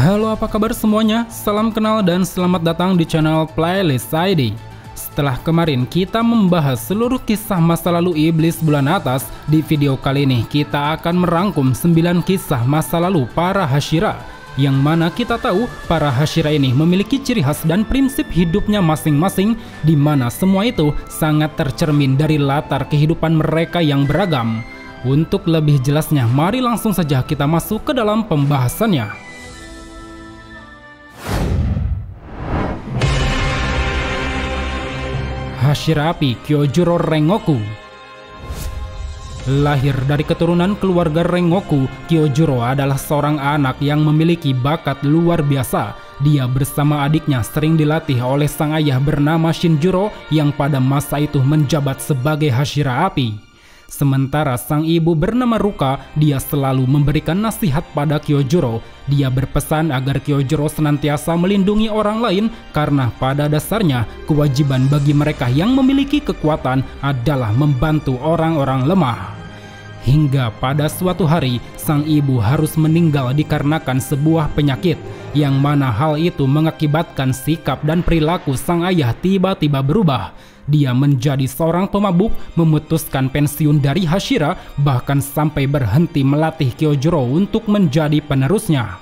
Halo, apa kabar semuanya? Salam kenal dan selamat datang di channel Playlist ID. Setelah kemarin kita membahas seluruh kisah masa lalu iblis bulan atas, di video kali ini kita akan merangkum 9 kisah masa lalu para Hashira, yang mana kita tahu para Hashira ini memiliki ciri khas dan prinsip hidupnya masing-masing, di mana semua itu sangat tercermin dari latar kehidupan mereka yang beragam. Untuk lebih jelasnya, mari langsung saja kita masuk ke dalam pembahasannya. Hashira Api Kyojuro Rengoku. Lahir dari keturunan keluarga Rengoku, Kyojuro adalah seorang anak yang memiliki bakat luar biasa. Dia bersama adiknya sering dilatih oleh sang ayah bernama Shinjuro yang pada masa itu menjabat sebagai Hashira Api. Sementara sang ibu bernama Ruka, dia selalu memberikan nasihat pada Kyojuro. Dia berpesan agar Kyojuro senantiasa melindungi orang lain karena pada dasarnya kewajiban bagi mereka yang memiliki kekuatan adalah membantu orang-orang lemah. Hingga pada suatu hari, sang ibu harus meninggal dikarenakan sebuah penyakit, yang mana hal itu mengakibatkan sikap dan perilaku sang ayah tiba-tiba berubah. Dia menjadi seorang pemabuk, memutuskan pensiun dari Hashira, bahkan sampai berhenti melatih Kyojuro untuk menjadi penerusnya.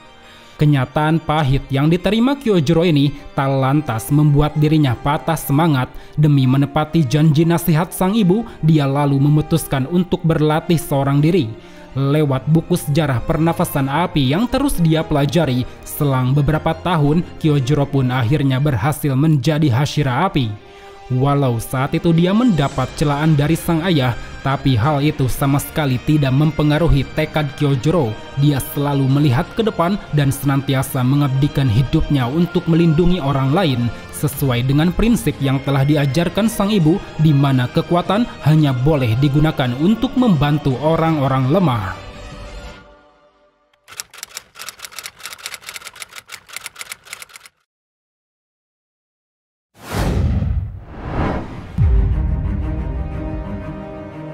Kenyataan pahit yang diterima Kyojuro ini tak lantas membuat dirinya patah semangat. Demi menepati janji nasihat sang ibu, dia lalu memutuskan untuk berlatih seorang diri. Lewat buku sejarah pernafasan api yang terus dia pelajari, selang beberapa tahun Kyojuro pun akhirnya berhasil menjadi Hashira Api. Walau saat itu dia mendapat celaan dari sang ayah, tapi hal itu sama sekali tidak mempengaruhi tekad Kyojuro. Dia selalu melihat ke depan dan senantiasa mengabdikan hidupnya untuk melindungi orang lain, sesuai dengan prinsip yang telah diajarkan sang ibu, di mana kekuatan hanya boleh digunakan untuk membantu orang-orang lemah.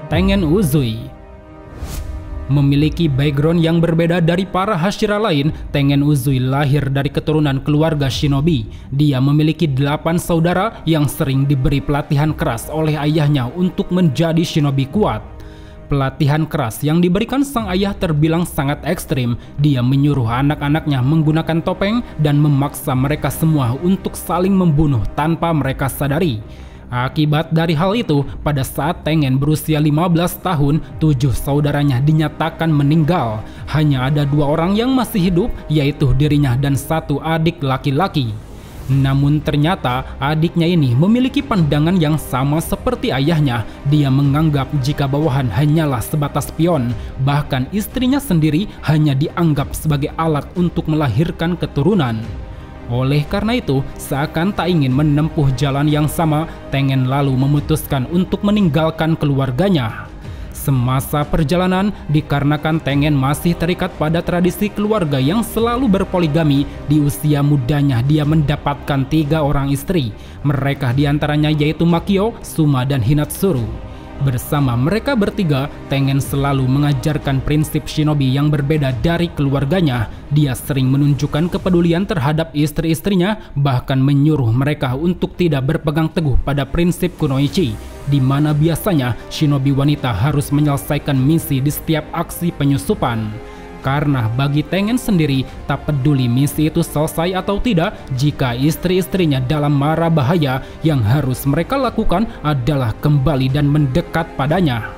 Tengen Uzui. Memiliki background yang berbeda dari para Hashira lain, Tengen Uzui lahir dari keturunan keluarga shinobi. Dia memiliki 8 saudara yang sering diberi pelatihan keras oleh ayahnya untuk menjadi shinobi kuat. Pelatihan keras yang diberikan sang ayah terbilang sangat ekstrim. Dia menyuruh anak-anaknya menggunakan topeng dan memaksa mereka semua untuk saling membunuh tanpa mereka sadari. Akibat dari hal itu, pada saat Tengen berusia 15 tahun, 7 saudaranya dinyatakan meninggal. Hanya ada 2 orang yang masih hidup, yaitu dirinya dan 1 adik laki-laki. Namun ternyata adiknya ini memiliki pandangan yang sama seperti ayahnya. Dia menganggap jika bawahan hanyalah sebatas pion, bahkan istrinya sendiri hanya dianggap sebagai alat untuk melahirkan keturunan. Oleh karena itu, seakan tak ingin menempuh jalan yang sama, Tengen lalu memutuskan untuk meninggalkan keluarganya. Semasa perjalanan, dikarenakan Tengen masih terikat pada tradisi keluarga yang selalu berpoligami, di usia mudanya dia mendapatkan 3 orang istri. Mereka diantaranya yaitu Makio, Suma, dan Hinatsuru. Bersama mereka bertiga, Tengen selalu mengajarkan prinsip shinobi yang berbeda dari keluarganya. Dia sering menunjukkan kepedulian terhadap istri-istrinya, bahkan menyuruh mereka untuk tidak berpegang teguh pada prinsip kunoichi, di mana biasanya shinobi wanita harus menyelesaikan misi di setiap aksi penyusupan. Karena bagi Tengen sendiri, tak peduli misi itu selesai atau tidak, jika istri-istrinya dalam mara bahaya, yang harus mereka lakukan adalah kembali dan mendekat padanya.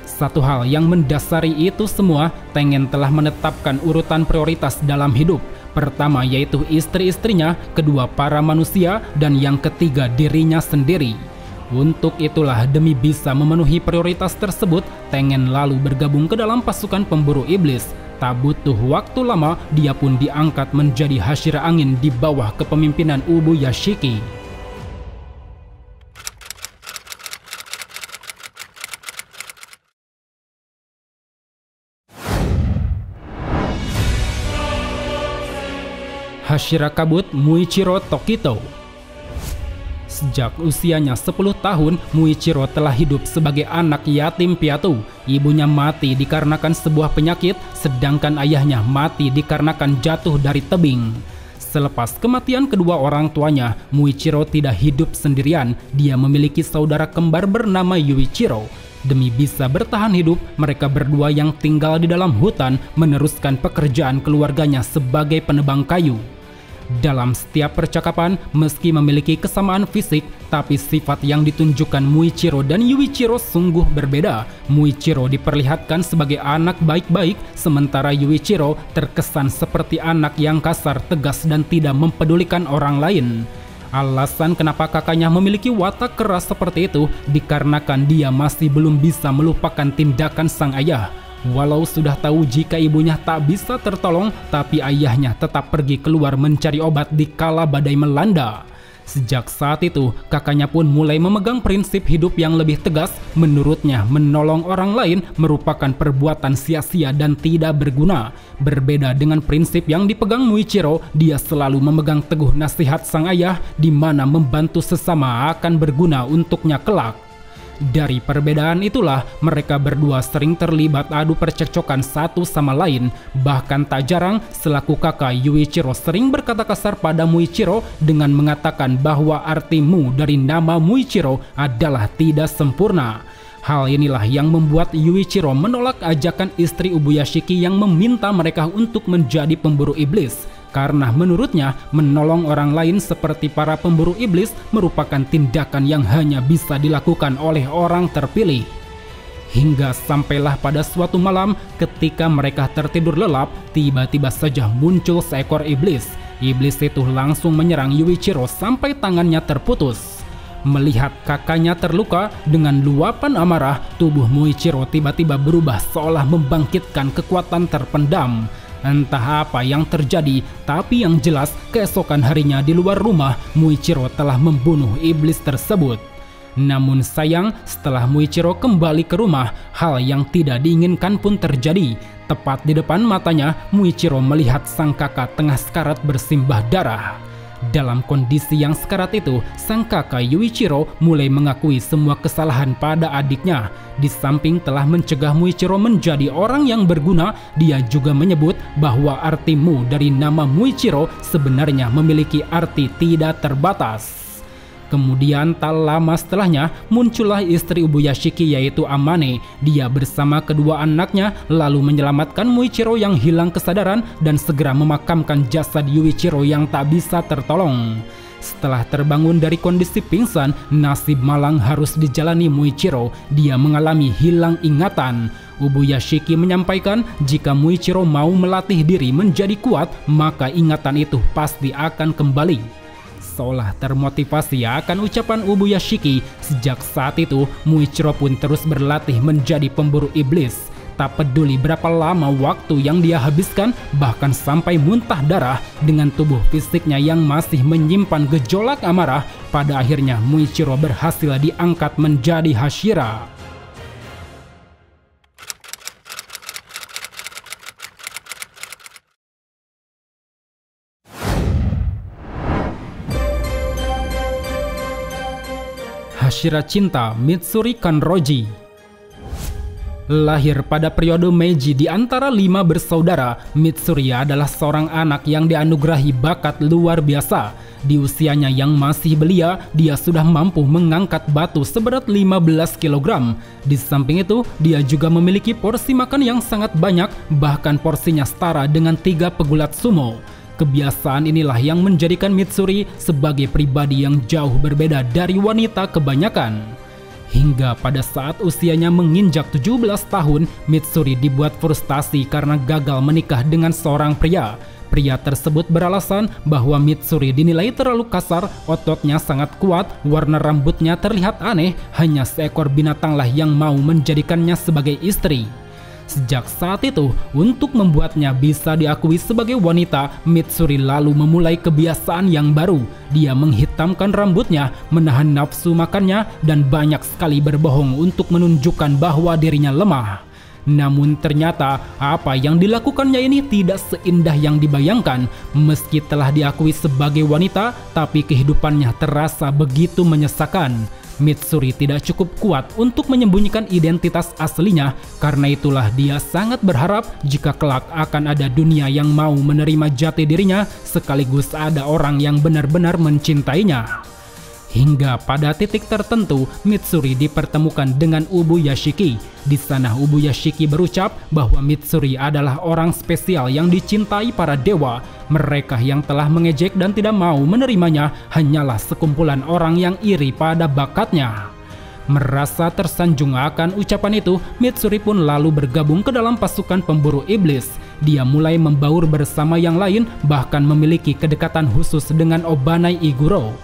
Satu hal yang mendasari itu semua, Tengen telah menetapkan urutan prioritas dalam hidup. Pertama yaitu istri-istrinya, kedua para manusia, dan yang ketiga dirinya sendiri. Untuk itulah, demi bisa memenuhi prioritas tersebut, Tengen lalu bergabung ke dalam pasukan pemburu iblis. Tak butuh waktu lama, dia pun diangkat menjadi Hashira Angin di bawah kepemimpinan Ubu Yashiki. Hashira Kabut Muichiro Tokito. Sejak usianya 10 tahun, Muichiro telah hidup sebagai anak yatim piatu. Ibunya mati dikarenakan sebuah penyakit, sedangkan ayahnya mati dikarenakan jatuh dari tebing. Selepas kematian kedua orang tuanya, Muichiro tidak hidup sendirian. Dia memiliki saudara kembar bernama Yuichiro. Demi bisa bertahan hidup, mereka berdua yang tinggal di dalam hutan meneruskan pekerjaan keluarganya sebagai penebang kayu. Dalam setiap percakapan, meski memiliki kesamaan fisik, tapi sifat yang ditunjukkan Muichiro dan Yuichiro sungguh berbeda. Muichiro diperlihatkan sebagai anak baik-baik, sementara Yuichiro terkesan seperti anak yang kasar, tegas, dan tidak mempedulikan orang lain. Alasan kenapa kakaknya memiliki watak keras seperti itu dikarenakan dia masih belum bisa melupakan tindakan sang ayah. Walau sudah tahu jika ibunya tak bisa tertolong, tapi ayahnya tetap pergi keluar mencari obat di kala badai melanda. Sejak saat itu, kakaknya pun mulai memegang prinsip hidup yang lebih tegas. Menurutnya, menolong orang lain merupakan perbuatan sia-sia dan tidak berguna. Berbeda dengan prinsip yang dipegang Muichiro, dia selalu memegang teguh nasihat sang ayah, di mana membantu sesama akan berguna untuknya kelak. Dari perbedaan itulah, mereka berdua sering terlibat adu percekcokan satu sama lain. Bahkan tak jarang, selaku kakak, Yuichiro sering berkata kasar pada Muichiro dengan mengatakan bahwa arti mu dari nama Muichiro adalah tidak sempurna. Hal inilah yang membuat Yuichiro menolak ajakan istri Ubuyashiki yang meminta mereka untuk menjadi pemburu iblis. Karena menurutnya, menolong orang lain seperti para pemburu iblis merupakan tindakan yang hanya bisa dilakukan oleh orang terpilih. Hingga sampailah pada suatu malam ketika mereka tertidur lelap, tiba-tiba saja muncul seekor iblis. Iblis itu langsung menyerang Yuichiro sampai tangannya terputus. Melihat kakaknya terluka, dengan luapan amarah, tubuh Muichiro tiba-tiba berubah seolah membangkitkan kekuatan terpendam. Entah apa yang terjadi, tapi yang jelas keesokan harinya di luar rumah, Muichiro telah membunuh iblis tersebut. Namun sayang, setelah Muichiro kembali ke rumah, hal yang tidak diinginkan pun terjadi. Tepat di depan matanya, Muichiro melihat sang kakak tengah sekarat bersimbah darah. Dalam kondisi yang sekarat itu, sang kakak Yuichiro mulai mengakui semua kesalahan pada adiknya. Di samping telah mencegah Muichiro menjadi orang yang berguna, dia juga menyebut bahwa arti mu dari nama Muichiro sebenarnya memiliki arti tidak terbatas. Kemudian tak lama setelahnya muncullah istri Ubuyashiki yaitu Amane. Dia bersama kedua anaknya lalu menyelamatkan Muichiro yang hilang kesadaran dan segera memakamkan jasad Yuichiro yang tak bisa tertolong. Setelah terbangun dari kondisi pingsan, nasib malang harus dijalani Muichiro. Dia mengalami hilang ingatan. Ubuyashiki menyampaikan jika Muichiro mau melatih diri menjadi kuat, maka ingatan itu pasti akan kembali. Seolah termotivasi akan ucapan Ubuyashiki, sejak saat itu Muichiro pun terus berlatih menjadi pemburu iblis. Tak peduli berapa lama waktu yang dia habiskan, bahkan sampai muntah darah, dengan tubuh fisiknya yang masih menyimpan gejolak amarah, pada akhirnya Muichiro berhasil diangkat menjadi Hashira. Hashira cinta Mitsuri Kanroji. Lahir pada periode Meiji di antara 5 bersaudara, Mitsuri adalah seorang anak yang dianugerahi bakat luar biasa. Di usianya yang masih belia, dia sudah mampu mengangkat batu seberat 15 kg. Di samping itu, dia juga memiliki porsi makan yang sangat banyak, bahkan porsinya setara dengan 3 pegulat sumo. Kebiasaan inilah yang menjadikan Mitsuri sebagai pribadi yang jauh berbeda dari wanita kebanyakan. Hingga pada saat usianya menginjak 17 tahun, Mitsuri dibuat frustasi karena gagal menikah dengan seorang pria. Pria tersebut beralasan bahwa Mitsuri dinilai terlalu kasar, ototnya sangat kuat, warna rambutnya terlihat aneh, hanya seekor binatanglah yang mau menjadikannya sebagai istri. Sejak saat itu, untuk membuatnya bisa diakui sebagai wanita, Mitsuri lalu memulai kebiasaan yang baru. Dia menghitamkan rambutnya, menahan nafsu makannya, dan banyak sekali berbohong untuk menunjukkan bahwa dirinya lemah. Namun ternyata apa yang dilakukannya ini tidak seindah yang dibayangkan. Meski telah diakui sebagai wanita, tapi kehidupannya terasa begitu menyesakan. Mitsuri tidak cukup kuat untuk menyembunyikan identitas aslinya, karena itulah dia sangat berharap jika kelak akan ada dunia yang mau menerima jati dirinya, sekaligus ada orang yang benar-benar mencintainya. Hingga pada titik tertentu, Mitsuri dipertemukan dengan Ubuyashiki. Di sana Ubuyashiki berucap bahwa Mitsuri adalah orang spesial yang dicintai para dewa. Mereka yang telah mengejek dan tidak mau menerimanya hanyalah sekumpulan orang yang iri pada bakatnya. Merasa tersanjung akan ucapan itu, Mitsuri pun lalu bergabung ke dalam pasukan pemburu iblis. Dia mulai membaur bersama yang lain, bahkan memiliki kedekatan khusus dengan Obanai Iguro.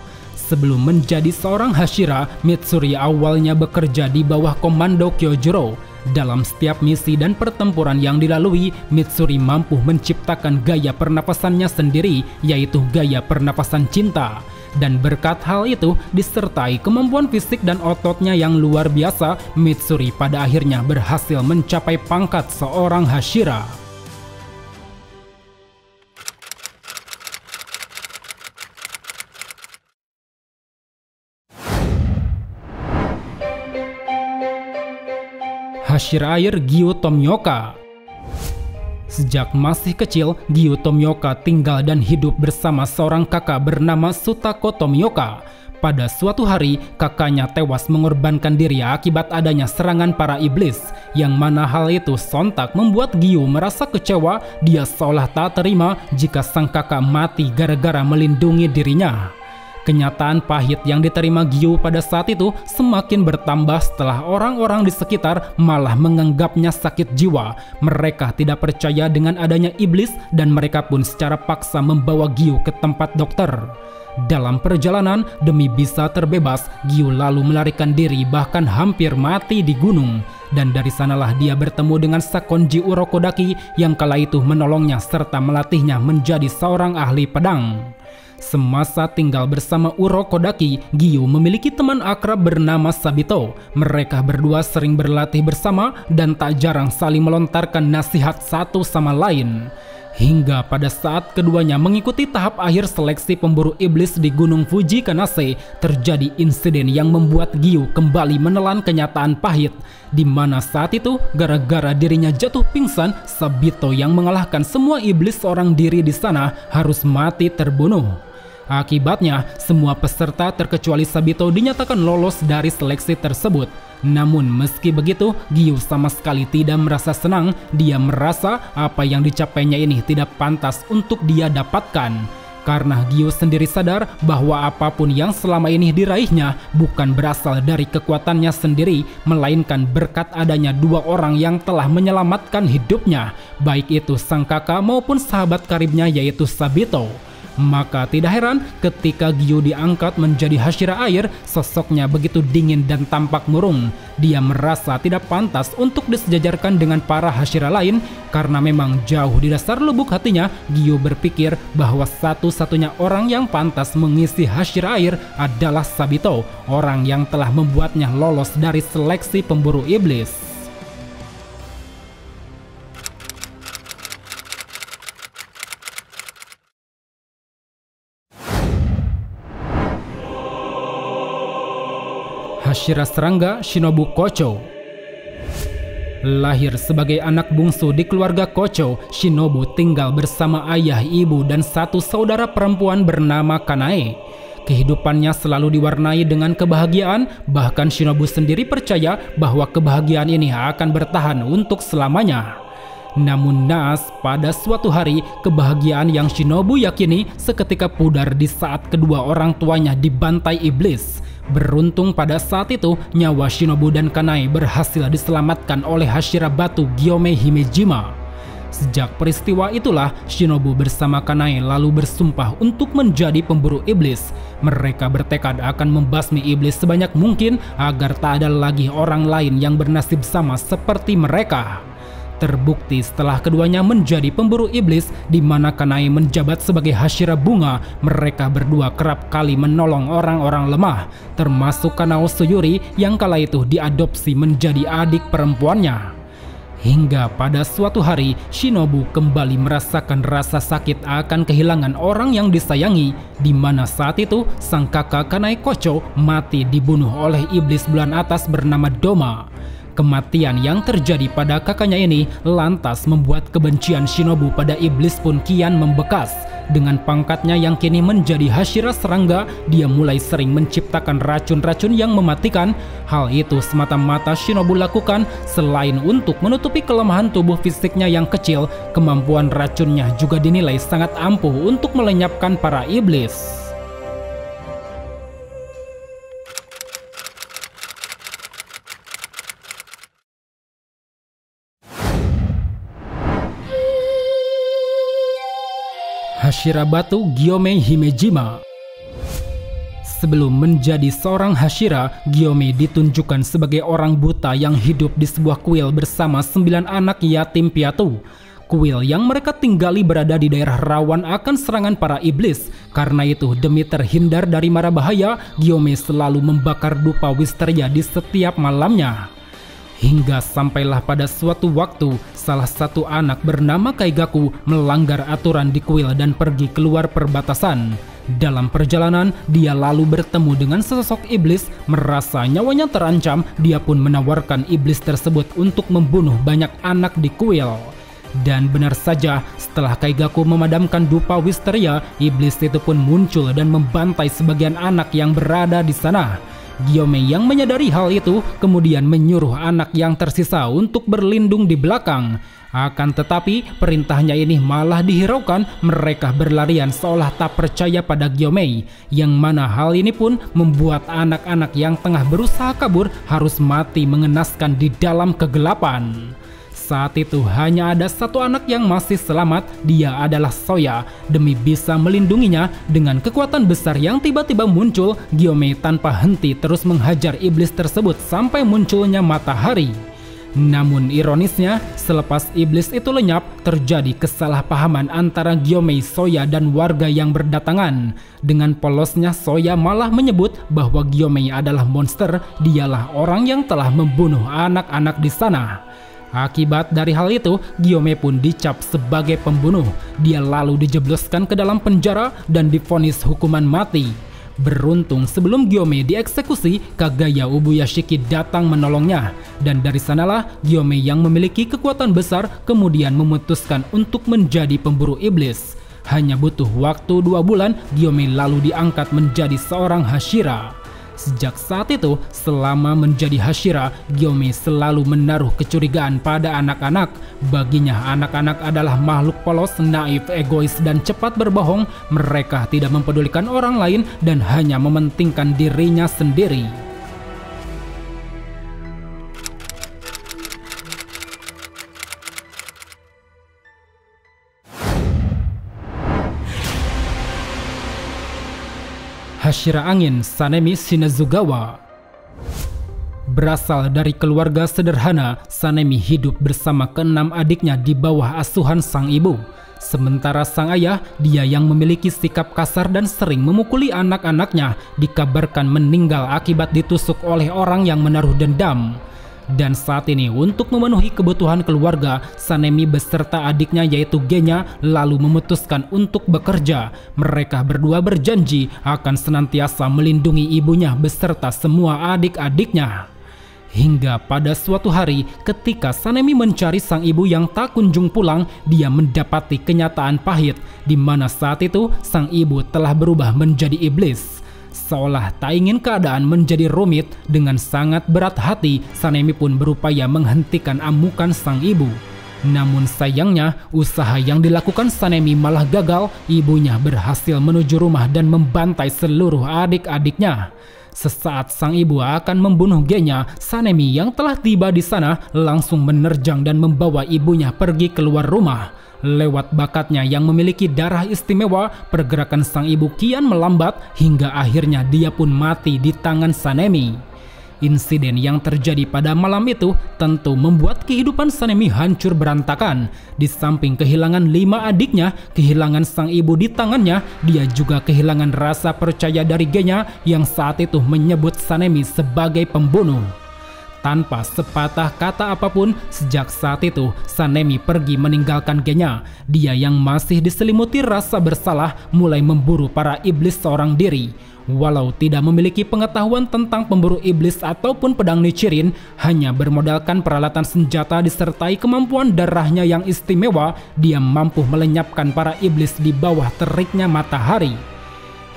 Sebelum menjadi seorang Hashira, Mitsuri awalnya bekerja di bawah komando Kyojuro. Dalam setiap misi dan pertempuran yang dilalui, Mitsuri mampu menciptakan gaya pernapasannya sendiri, yaitu gaya pernapasan cinta. Dan berkat hal itu, disertai kemampuan fisik dan ototnya yang luar biasa, Mitsuri pada akhirnya berhasil mencapai pangkat seorang Hashira. Hashira air Gyou Tomioka. Sejak masih kecil, Gyou Tomioka tinggal dan hidup bersama seorang kakak bernama Sutako Tomioka. Pada suatu hari, kakaknya tewas mengorbankan diri akibat adanya serangan para iblis, yang mana hal itu sontak membuat Gyou merasa kecewa. Dia seolah tak terima jika sang kakak mati gara-gara melindungi dirinya. Kenyataan pahit yang diterima Gyou pada saat itu semakin bertambah setelah orang-orang di sekitar malah menganggapnya sakit jiwa. Mereka tidak percaya dengan adanya iblis dan mereka pun secara paksa membawa Gyou ke tempat dokter. Dalam perjalanan, demi bisa terbebas, Gyou lalu melarikan diri bahkan hampir mati di gunung. Dan dari sanalah dia bertemu dengan Sakonji Urokodaki yang kala itu menolongnya serta melatihnya menjadi seorang ahli pedang. Semasa tinggal bersama Urokodaki, Gyou memiliki teman akrab bernama Sabito. Mereka berdua sering berlatih bersama dan tak jarang saling melontarkan nasihat satu sama lain. Hingga pada saat keduanya mengikuti tahap akhir seleksi pemburu iblis di Gunung Fuji Kanase, terjadi insiden yang membuat Gyou kembali menelan kenyataan pahit, di mana saat itu gara-gara dirinya jatuh pingsan, Sabito yang mengalahkan semua iblis seorang diri di sana harus mati terbunuh. Akibatnya, semua peserta terkecuali Sabito dinyatakan lolos dari seleksi tersebut. Namun meski begitu, Gyou sama sekali tidak merasa senang. Dia merasa apa yang dicapainya ini tidak pantas untuk dia dapatkan. Karena Gyou sendiri sadar bahwa apapun yang selama ini diraihnya bukan berasal dari kekuatannya sendiri, melainkan berkat adanya dua orang yang telah menyelamatkan hidupnya, baik itu sang kakak maupun sahabat karibnya yaitu Sabito. Maka tidak heran ketika Gyou diangkat menjadi Hashira air, sosoknya begitu dingin dan tampak murung. Dia merasa tidak pantas untuk disejajarkan dengan para Hashira lain, karena memang jauh di dasar lubuk hatinya, Gyou berpikir bahwa satu-satunya orang yang pantas mengisi Hashira air adalah Sabito, orang yang telah membuatnya lolos dari seleksi pemburu iblis. Hashira serangga Shinobu Kocho. Lahir sebagai anak bungsu di keluarga Kocho, Shinobu tinggal bersama ayah, ibu, dan satu saudara perempuan bernama Kanae. Kehidupannya selalu diwarnai dengan kebahagiaan, bahkan Shinobu sendiri percaya bahwa kebahagiaan ini akan bertahan untuk selamanya. Namun naas, pada suatu hari, kebahagiaan yang Shinobu yakini seketika pudar di saat kedua orang tuanya dibantai iblis. Beruntung pada saat itu, nyawa Shinobu dan Kanae berhasil diselamatkan oleh Hashira batu Gyome Himejima. Sejak peristiwa itulah, Shinobu bersama Kanae lalu bersumpah untuk menjadi pemburu iblis. Mereka bertekad akan membasmi iblis sebanyak mungkin agar tak ada lagi orang lain yang bernasib sama seperti mereka. Terbukti setelah keduanya menjadi pemburu iblis, di mana Kanae menjabat sebagai Hashira bunga, mereka berdua kerap kali menolong orang-orang lemah, termasuk Kanao Suyuri yang kala itu diadopsi menjadi adik perempuannya. Hingga pada suatu hari, Shinobu kembali merasakan rasa sakit akan kehilangan orang yang disayangi, di mana saat itu sang kakak Kanai Kocho mati dibunuh oleh iblis bulan atas bernama Doma. Kematian yang terjadi pada kakaknya ini lantas membuat kebencian Shinobu pada iblis pun kian membekas. Dengan pangkatnya yang kini menjadi Hashira Serangga, dia mulai sering menciptakan racun-racun yang mematikan. Hal itu semata-mata Shinobu lakukan selain untuk menutupi kelemahan tubuh fisiknya yang kecil, kemampuan racunnya juga dinilai sangat ampuh untuk melenyapkan para iblis. Hashira Batu Gyomei Himejima. Sebelum menjadi seorang Hashira, Gyomei ditunjukkan sebagai orang buta yang hidup di sebuah kuil bersama 9 anak yatim piatu. Kuil yang mereka tinggali berada di daerah rawan akan serangan para iblis. Karena itu, demi terhindar dari mara bahaya, Gyomei selalu membakar dupa wisteria di setiap malamnya. Hingga sampailah pada suatu waktu, salah satu anak bernama Kaigaku melanggar aturan di kuil dan pergi keluar perbatasan. Dalam perjalanan, dia lalu bertemu dengan sesosok iblis. Merasa nyawanya terancam, dia pun menawarkan iblis tersebut untuk membunuh banyak anak di kuil. Dan benar saja, setelah Kaigaku memadamkan dupa wisteria, iblis itu pun muncul dan membantai sebagian anak yang berada di sana. Gyomei yang menyadari hal itu kemudian menyuruh anak yang tersisa untuk berlindung di belakang. Akan tetapi perintahnya ini malah dihiraukan. Mereka berlarian seolah tak percaya pada Gyomei, yang mana hal ini pun membuat anak-anak yang tengah berusaha kabur harus mati mengenaskan di dalam kegelapan. Saat itu hanya ada satu anak yang masih selamat, dia adalah Soya. Demi bisa melindunginya, dengan kekuatan besar yang tiba-tiba muncul, Gyomei tanpa henti terus menghajar iblis tersebut sampai munculnya matahari. Namun ironisnya, selepas iblis itu lenyap, terjadi kesalahpahaman antara Gyomei, Soya, dan warga yang berdatangan. Dengan polosnya, Soya malah menyebut bahwa Gyomei adalah monster, dialah orang yang telah membunuh anak-anak di sana. Akibat dari hal itu, Gyomei pun dicap sebagai pembunuh. Dia lalu dijebloskan ke dalam penjara dan divonis hukuman mati. Beruntung sebelum Gyomei dieksekusi, Kagaya Ubuyashiki datang menolongnya. Dan dari sanalah Gyomei yang memiliki kekuatan besar kemudian memutuskan untuk menjadi pemburu iblis. Hanya butuh waktu 2 bulan, Gyomei lalu diangkat menjadi seorang Hashira. Sejak saat itu, selama menjadi Hashira, Gyomei selalu menaruh kecurigaan pada anak-anak. Baginya anak-anak adalah makhluk polos, naif, egois, dan cepat berbohong. Mereka tidak mempedulikan orang lain dan hanya mementingkan dirinya sendiri. Hashira Angin Sanemi Shinazugawa. Berasal dari keluarga sederhana, Sanemi hidup bersama ke-6 adiknya di bawah asuhan sang ibu. Sementara sang ayah, dia yang memiliki sikap kasar dan sering memukuli anak-anaknya, dikabarkan meninggal akibat ditusuk oleh orang yang menaruh dendam. Dan saat ini untuk memenuhi kebutuhan keluarga, Sanemi beserta adiknya yaitu Genya lalu memutuskan untuk bekerja. Mereka berdua berjanji akan senantiasa melindungi ibunya beserta semua adik-adiknya. Hingga pada suatu hari ketika Sanemi mencari sang ibu yang tak kunjung pulang, dia mendapati kenyataan pahit di mana saat itu sang ibu telah berubah menjadi iblis. Seolah tak ingin keadaan menjadi rumit, dengan sangat berat hati Sanemi pun berupaya menghentikan amukan sang ibu. Namun sayangnya, usaha yang dilakukan Sanemi malah gagal. Ibunya berhasil menuju rumah dan membantai seluruh adik-adiknya. Sesaat sang ibu akan membunuh Genya, Sanemi yang telah tiba di sana langsung menerjang dan membawa ibunya pergi keluar rumah. Lewat bakatnya yang memiliki darah istimewa, pergerakan sang ibu kian melambat hingga akhirnya dia pun mati di tangan Sanemi. Insiden yang terjadi pada malam itu tentu membuat kehidupan Sanemi hancur berantakan. Di samping kehilangan 5 adiknya, kehilangan sang ibu di tangannya, dia juga kehilangan rasa percaya dari Genya yang saat itu menyebut Sanemi sebagai pembunuh. Tanpa sepatah kata apapun, sejak saat itu Sanemi pergi meninggalkan gengnya. Dia yang masih diselimuti rasa bersalah mulai memburu para iblis seorang diri. Walau tidak memiliki pengetahuan tentang pemburu iblis ataupun pedang Nichirin, hanya bermodalkan peralatan senjata disertai kemampuan darahnya yang istimewa, dia mampu melenyapkan para iblis di bawah teriknya matahari.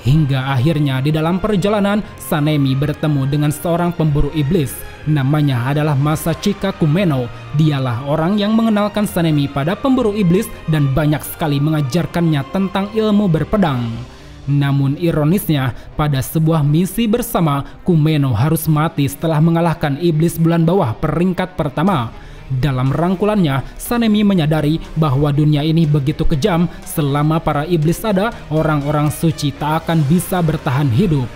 Hingga akhirnya di dalam perjalanan, Sanemi bertemu dengan seorang pemburu iblis. Namanya adalah Masachika Kumeno. Dialah orang yang mengenalkan Sanemi pada pemburu iblis dan banyak sekali mengajarkannya tentang ilmu berpedang. Namun ironisnya, pada sebuah misi bersama, Kumeno harus mati setelah mengalahkan iblis bulan bawah peringkat pertama. Dalam rangkulannya, Sanemi menyadari bahwa dunia ini begitu kejam. Selama para iblis ada, orang-orang suci tak akan bisa bertahan hidup.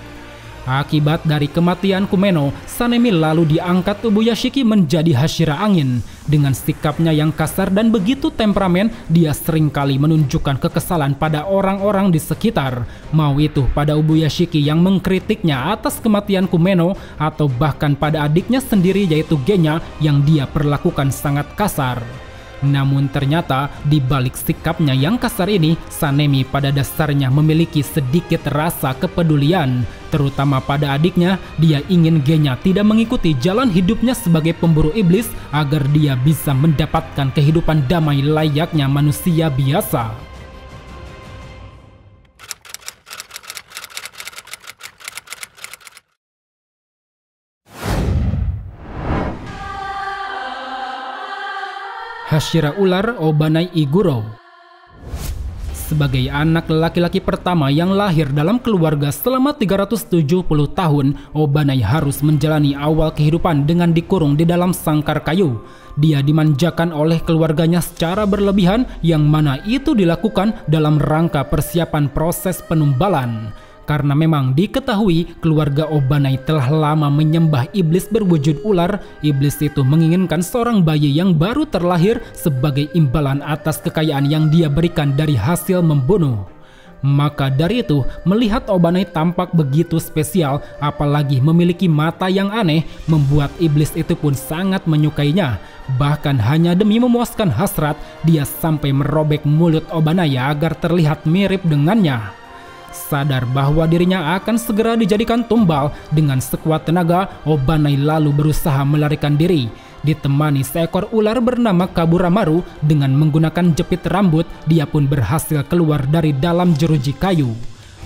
Akibat dari kematian Kumeno, Sanemi lalu diangkat Ubuyashiki menjadi Hashira Angin. Dengan sikapnya yang kasar dan begitu temperamen, dia seringkali menunjukkan kekesalan pada orang-orang di sekitar. Mau itu pada Ubuyashiki yang mengkritiknya atas kematian Kumeno, atau bahkan pada adiknya sendiri yaitu Genya yang dia perlakukan sangat kasar. Namun ternyata di balik sikapnya yang kasar ini, Sanemi pada dasarnya memiliki sedikit rasa kepedulian. Terutama pada adiknya, dia ingin Genya tidak mengikuti jalan hidupnya sebagai pemburu iblis agar dia bisa mendapatkan kehidupan damai layaknya manusia biasa. Hashira Ular Obanai Iguro. Sebagai anak laki-laki pertama yang lahir dalam keluarga selama 370 tahun, Obanai harus menjalani awal kehidupan dengan dikurung di dalam sangkar kayu. Dia dimanjakan oleh keluarganya secara berlebihan, yang mana itu dilakukan dalam rangka persiapan proses penumbalan. Karena memang diketahui keluarga Obanai telah lama menyembah iblis berwujud ular, iblis itu menginginkan seorang bayi yang baru terlahir sebagai imbalan atas kekayaan yang dia berikan dari hasil membunuh. Maka dari itu, melihat Obanai tampak begitu spesial, apalagi memiliki mata yang aneh, membuat iblis itu pun sangat menyukainya. Bahkan hanya demi memuaskan hasrat, dia sampai merobek mulut Obanai agar terlihat mirip dengannya. Sadar bahwa dirinya akan segera dijadikan tumbal, dengan sekuat tenaga, Obanai lalu berusaha melarikan diri. Ditemani seekor ular bernama Kaburamaru, dengan menggunakan jepit rambut, dia pun berhasil keluar dari dalam jeruji kayu.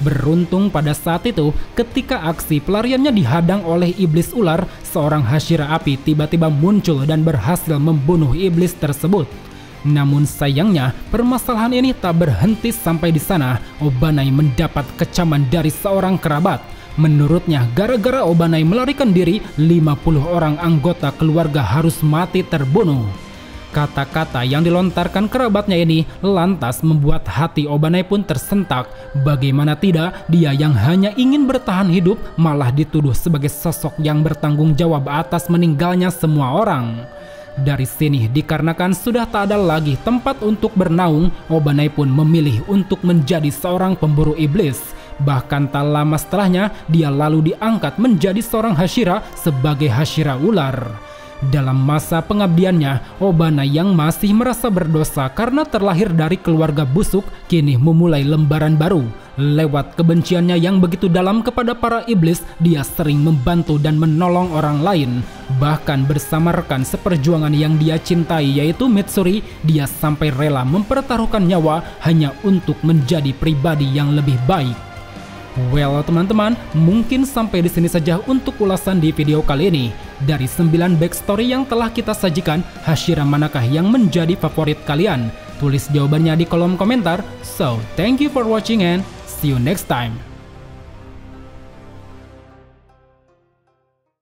Beruntung pada saat itu, ketika aksi pelariannya dihadang oleh iblis ular, seorang Hashira api tiba-tiba muncul dan berhasil membunuh iblis tersebut. Namun sayangnya, permasalahan ini tak berhenti sampai di sana. Obanai mendapat kecaman dari seorang kerabat. Menurutnya, gara-gara Obanai melarikan diri, 50 orang anggota keluarga harus mati terbunuh. Kata-kata yang dilontarkan kerabatnya ini lantas membuat hati Obanai pun tersentak. Bagaimana tidak, dia yang hanya ingin bertahan hidup malah dituduh sebagai sosok yang bertanggung jawab atas meninggalnya semua orang. Dari sini, dikarenakan sudah tak ada lagi tempat untuk bernaung, Obanai pun memilih untuk menjadi seorang pemburu iblis. Bahkan tak lama setelahnya, dia lalu diangkat menjadi seorang Hashira sebagai Hashira Ular. Dalam masa pengabdiannya, Obanai yang masih merasa berdosa karena terlahir dari keluarga busuk, kini memulai lembaran baru. Lewat kebenciannya yang begitu dalam kepada para iblis, dia sering membantu dan menolong orang lain. Bahkan bersama rekan seperjuangan yang dia cintai yaitu Mitsuri, dia sampai rela mempertaruhkan nyawa hanya untuk menjadi pribadi yang lebih baik. Well teman-teman, mungkin sampai di sini saja untuk ulasan di video kali ini. Dari 9 backstory yang telah kita sajikan, Hashira manakah yang menjadi favorit kalian? Tulis jawabannya di kolom komentar. So, thank you for watching and see you next time.